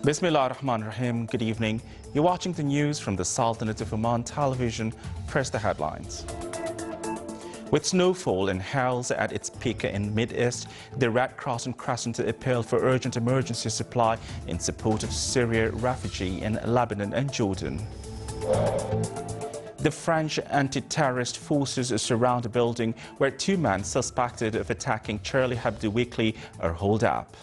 Bismillah ar-Rahman ar-Rahim. Good evening. You're watching the news from the Sultanate of Oman television. Press the headlines. With snowfall and hails at its peak in mid-east, the Red Cross and Crescent appealed for urgent emergency supply in support of Syria refugee in Lebanon and Jordan. The French anti-terrorist forces surround a building where two men suspected of attacking Charlie Hebdo Weekly are holed up.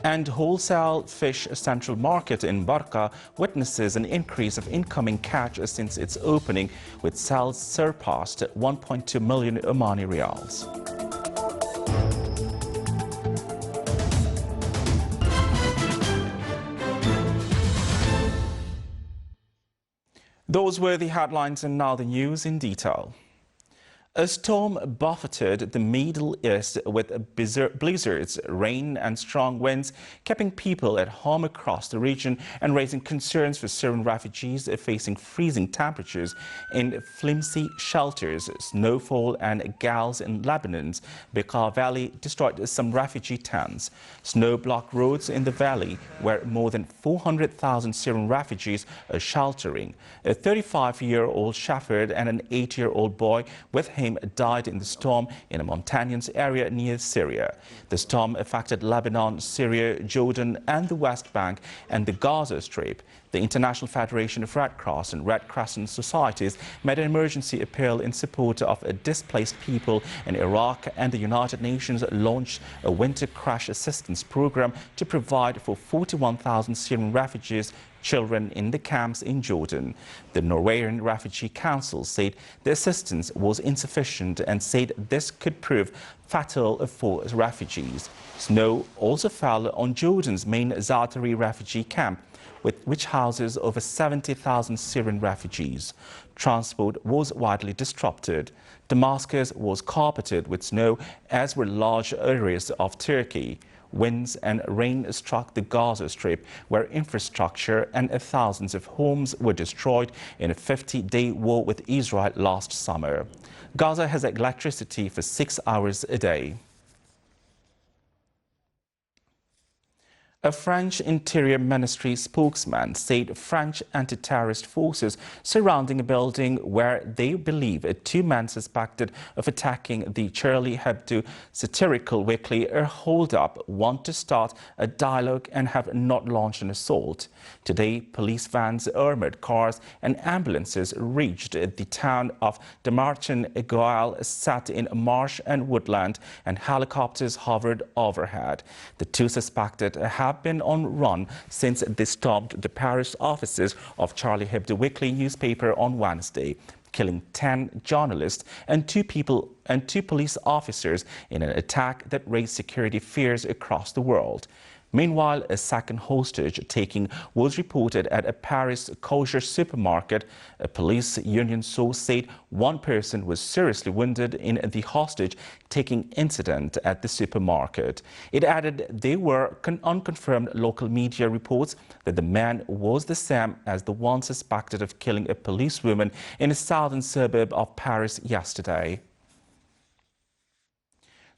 And wholesale fish central market in Barqa witnesses an increase of incoming catch since its opening, with sales surpassed 1.2 million Omani riyals. Those were the headlines, and now the news in detail. A storm buffeted the Middle East with blizzards, rain and strong winds, keeping people at home across the region and raising concerns for Syrian refugees facing freezing temperatures in flimsy shelters. Snowfall and gales in Lebanon's Bekaa Valley destroyed some refugee tents. Snow blocked roads in the valley, where more than 400,000 Syrian refugees are sheltering. A 35-year-old shepherd and an 8-year-old boy with him died in the storm in a mountainous area near Syria. The storm affected Lebanon, Syria, Jordan and the West Bank and the Gaza Strip. The International Federation of Red Cross and Red Crescent Societies made an emergency appeal in support of displaced people in Iraq, and the United Nations launched a winter crash assistance program to provide for 41,000 Syrian refugees children in the camps in Jordan. The Norwegian Refugee Council said the assistance was insufficient and said this could prove fatal for refugees. Snow also fell on Jordan's main Zaatari refugee camp, which houses over 70,000 Syrian refugees. Transport was widely disrupted. Damascus was carpeted with snow, as were large areas of Turkey. Winds and rain struck the Gaza Strip, where infrastructure and thousands of homes were destroyed in a 50-day war with Israel last summer. Gaza has electricity for 6 hours a day. A French Interior Ministry spokesman said French anti-terrorist forces surrounding a building where they believe two men suspected of attacking the Charlie Hebdo satirical weekly are holed up, want to start a dialogue and have not launched an assault. Today, police vans, armored cars and ambulances reached the town of Demarchen-Egoal, sat in marsh and woodland, and helicopters hovered overhead. The two suspected have been on run since they stormed the Paris offices of Charlie Hebdo Weekly newspaper on Wednesday, killing 10 journalists and two police officers in an attack that raised security fears across the world. Meanwhile, a second hostage-taking was reported at a Paris kosher supermarket. A police union source said one person was seriously wounded in the hostage-taking incident at the supermarket. It added there were unconfirmed local media reports that the man was the same as the one suspected of killing a policewoman in a southern suburb of Paris yesterday.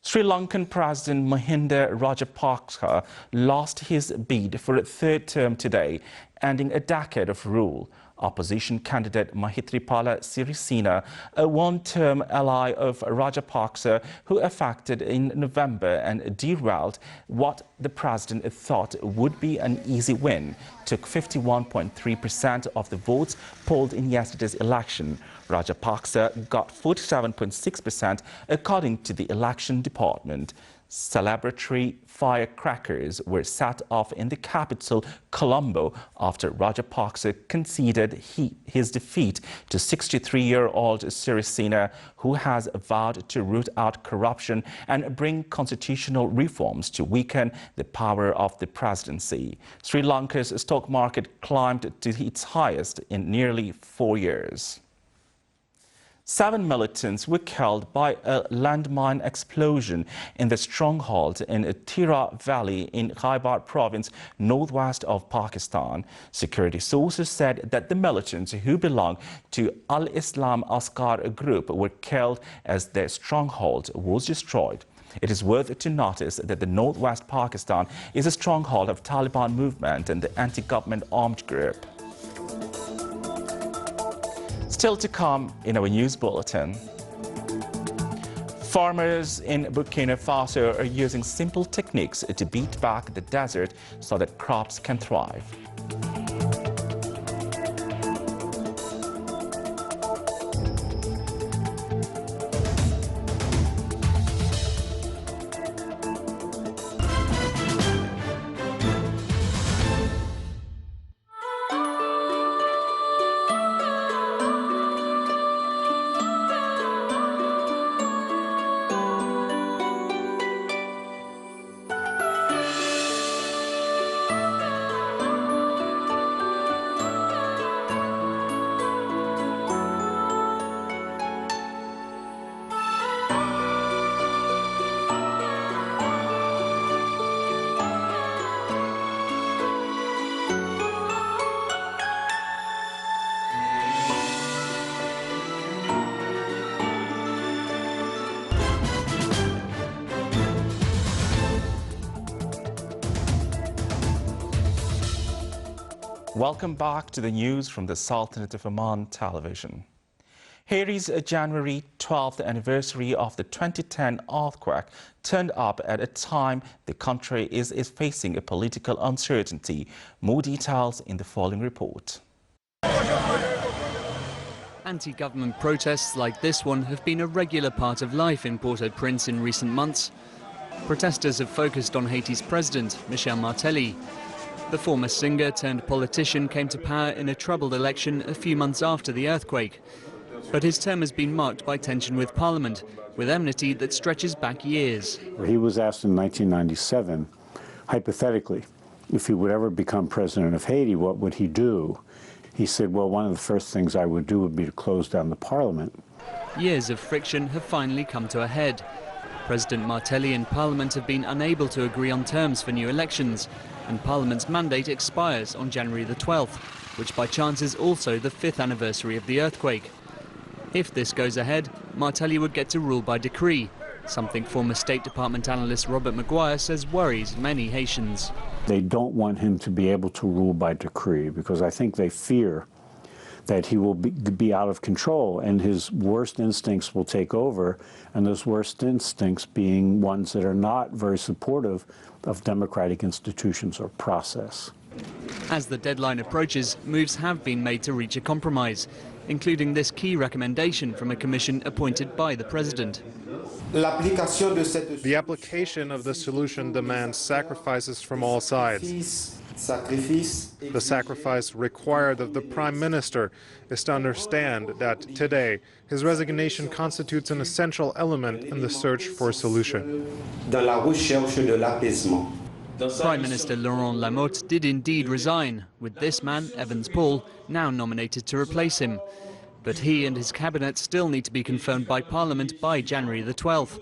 Sri Lankan President Mahinda Rajapaksa lost his bid for a third term today, ending a decade of rule. Opposition candidate Maithripala Sirisena, a one-term ally of Rajapaksa who affected in November and derailed what the president thought would be an easy win, took 51.3% of the votes polled in yesterday's election. Rajapaksa got 47.6% according to the election department. Celebratory firecrackers were set off in the capital, Colombo, after Rajapaksa conceded his defeat to 63-year-old Sirisena, who has vowed to root out corruption and bring constitutional reforms to weaken the power of the presidency. Sri Lanka's stock market climbed to its highest in nearly 4 years. 7 militants were killed by a landmine explosion in the stronghold in Tira Valley in Khyber province, northwest of Pakistan. Security sources said that the militants who belong to Al-Islam Askar group were killed as their stronghold was destroyed. It is worth to notice that the northwest Pakistan is a stronghold of Taliban movement and the anti-government armed group. Still to come in our news bulletin. Farmers in Burkina Faso are using simple techniques to beat back the desert so that crops can thrive. Welcome back to the news from the Sultanate of Oman television. Haiti's January 12th anniversary of the 2010 earthquake turned up at a time the country is facing a political uncertainty. More details in the following report. Anti-government protests like this one have been a regular part of life in Port-au-Prince in recent months. Protesters have focused on Haiti's president, Michel Martelly. The former singer turned politician came to power in a troubled election a few months after the earthquake. But his term has been marked by tension with Parliament, with enmity that stretches back years. He was asked in 1997, hypothetically, if he would ever become president of Haiti, what would he do? He said, well, one of the first things I would do would be to close down the Parliament. Years of friction have finally come to a head. President Martelly and Parliament have been unable to agree on terms for new elections, and Parliament's mandate expires on January the 12th, which by chance is also the 5th anniversary of the earthquake. If this goes ahead, Martelly would get to rule by decree, something former State Department analyst Robert Maguire says worries many Haitians. They don't want him to be able to rule by decree because I think they fear that he will be out of control and his worst instincts will take over, and those worst instincts being ones that are not very supportive of democratic institutions or process. As the deadline approaches, moves have been made to reach a compromise, including this key recommendation from a commission appointed by the president. The application of the solution demands sacrifices from all sides. The sacrifice required of the Prime Minister is to understand that today his resignation constitutes an essential element in the search for a solution. Prime Minister Laurent Lamotte did indeed resign, with this man, Evans Paul, now nominated to replace him. But he and his cabinet still need to be confirmed by Parliament by January the 12th.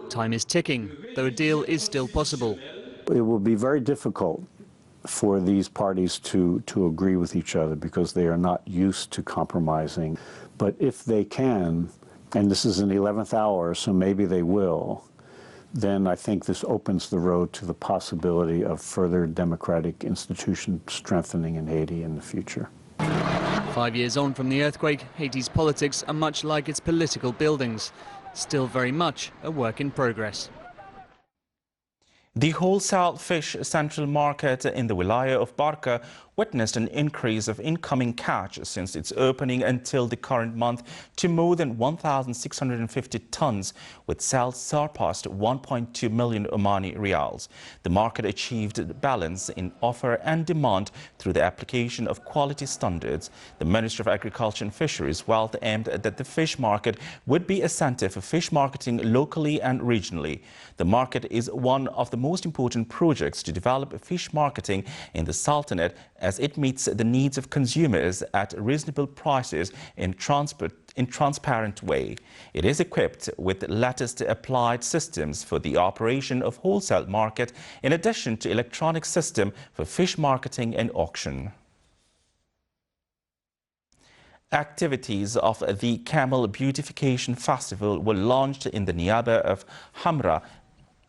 Time is ticking, though a deal is still possible. It will be very difficult for these parties to agree with each other because they are not used to compromising. But if they can, and this is an 11th hour, so maybe they will, then I think this opens the road to the possibility of further democratic institution strengthening in Haiti in the future. 5 years on from the earthquake, Haiti's politics are much like its political buildings, still very much a work in progress. The wholesale fish central market in the Wilaya of Barca witnessed an increase of incoming catch since its opening until the current month to more than 1,650 tons, with sales surpassed 1.2 million Omani rials. The market achieved balance in offer and demand through the application of quality standards. The Ministry of Agriculture and Fisheries welcomed that the fish market would be a center for fish marketing locally and regionally. The market is one of the most important projects to develop fish marketing in the Sultanate, as it meets the needs of consumers at reasonable prices in transparent way. It is equipped with latest applied systems for the operation of wholesale market, in addition to electronic system for fish marketing and auction. Activities of the Camel Beautification Festival were launched in the Niaba of Hamra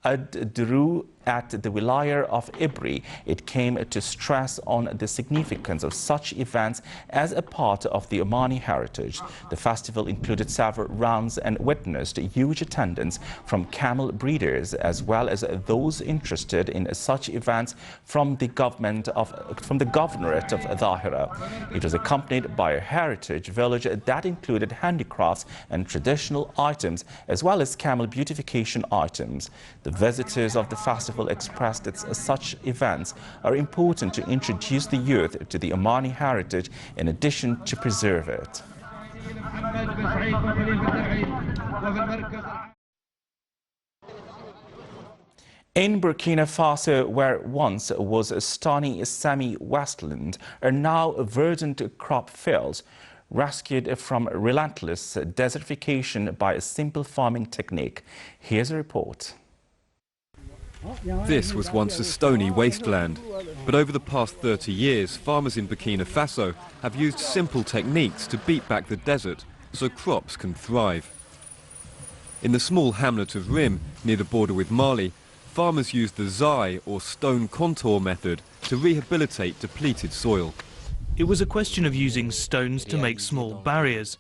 Ad-Duru at the Wilaya of Ibri, it came to stress on the significance of such events as a part of the Omani heritage. The festival included several rounds and witnessed huge attendance from camel breeders as well as those interested in such events from the governorate of Dhahira. It was accompanied by a heritage village that included handicrafts and traditional items as well as camel beautification items. The visitors of the festival expressed that such events are important to introduce the youth to the Omani heritage in addition to preserve it. In Burkina Faso, where once was a stony semi-wasteland, are now verdant crop fields, rescued from relentless desertification by a simple farming technique. Here's a report. This was once a stony wasteland, but over the past 30 years, farmers in Burkina Faso have used simple techniques to beat back the desert so crops can thrive. In the small hamlet of Rim, near the border with Mali, farmers used the zai, or stone contour method, to rehabilitate depleted soil. It was a question of using stones to make small barriers,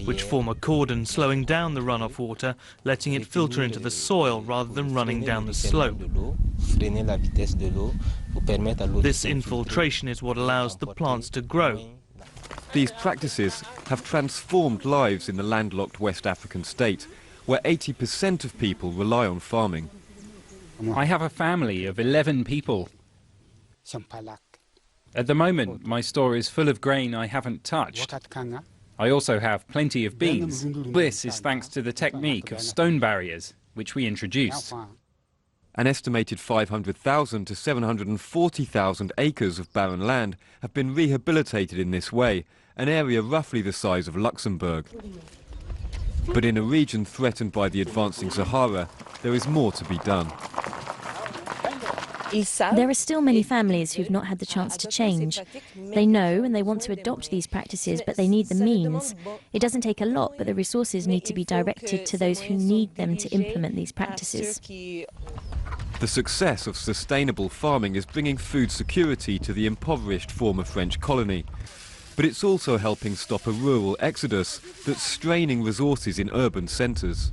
which form a cordon, slowing down the runoff water, letting it filter into the soil rather than running down the slope. This infiltration is what allows the plants to grow. These practices have transformed lives in the landlocked West African state, where 80% of people rely on farming. I have a family of 11 people. At the moment, my store is full of grain I haven't touched. I also have plenty of beans. This is thanks to the technique of stone barriers, which we introduced. An estimated 500,000 to 740,000 acres of barren land have been rehabilitated in this way, an area roughly the size of Luxembourg. But in a region threatened by the advancing Sahara, there is more to be done. There are still many families who've not had the chance to change. They know and they want to adopt these practices, but they need the means. It doesn't take a lot, but the resources need to be directed to those who need them to implement these practices. The success of sustainable farming is bringing food security to the impoverished former French colony. But it's also helping stop a rural exodus that's straining resources in urban centres.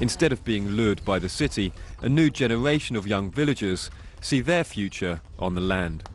Instead of being lured by the city, a new generation of young villagers see their future on the land.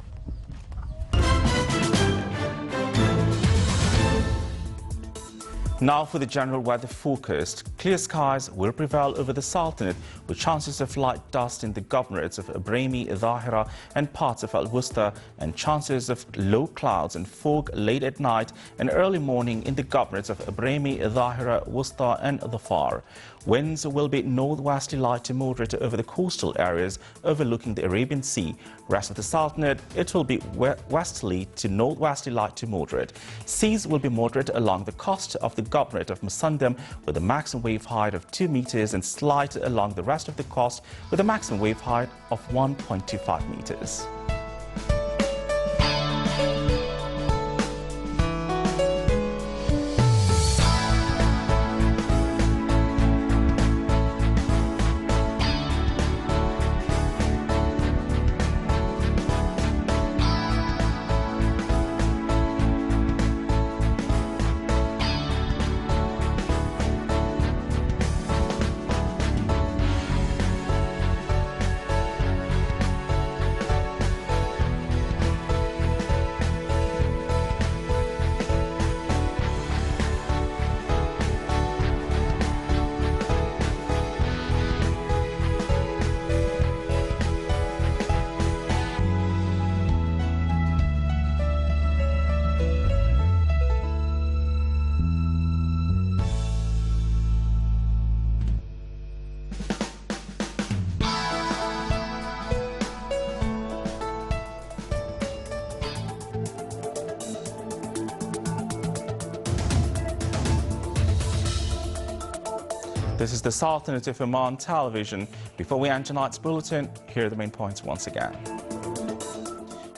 Now for the general weather forecast. Clear skies will prevail over the Sultanate with chances of light dust in the governorates of Brahmi, Dhahira and parts of Al-Wusta, and chances of low clouds and fog late at night and early morning in the governorates of Brahmi, Dhahira, Wusta and Dhafar. Winds will be northwesterly light to moderate over the coastal areas overlooking the Arabian Sea. Rest of the Sultanate, it will be westerly to northwesterly light to moderate. Seas will be moderate along the coast of the governorate of Musandam with a maximum wave height of 2 meters and slight along the rest of the coast with a maximum wave height of 1.25 meters. This is the Sultanate of Oman television. Before we end tonight's bulletin, here are the main points once again.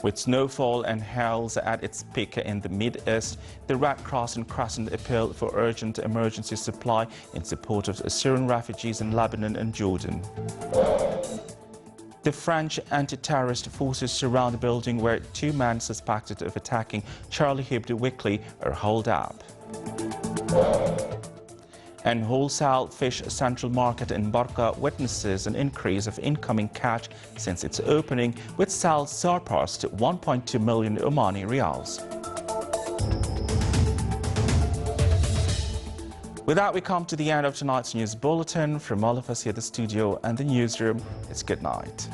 With snowfall and hails at its peak in the Mid-East, the Red Cross and Crescent appealed for urgent emergency supply in support of Syrian refugees in Lebanon and Jordan. The French anti-terrorist forces surround a building where 2 men suspected of attacking Charlie Hebdo weekly are holed up. And wholesale fish central market in Barca witnesses an increase of incoming catch since its opening, with sales surpassed 1.2 million Omani riyals. With that, we come to the end of tonight's news bulletin. From all of us here at the studio and the newsroom, it's good night.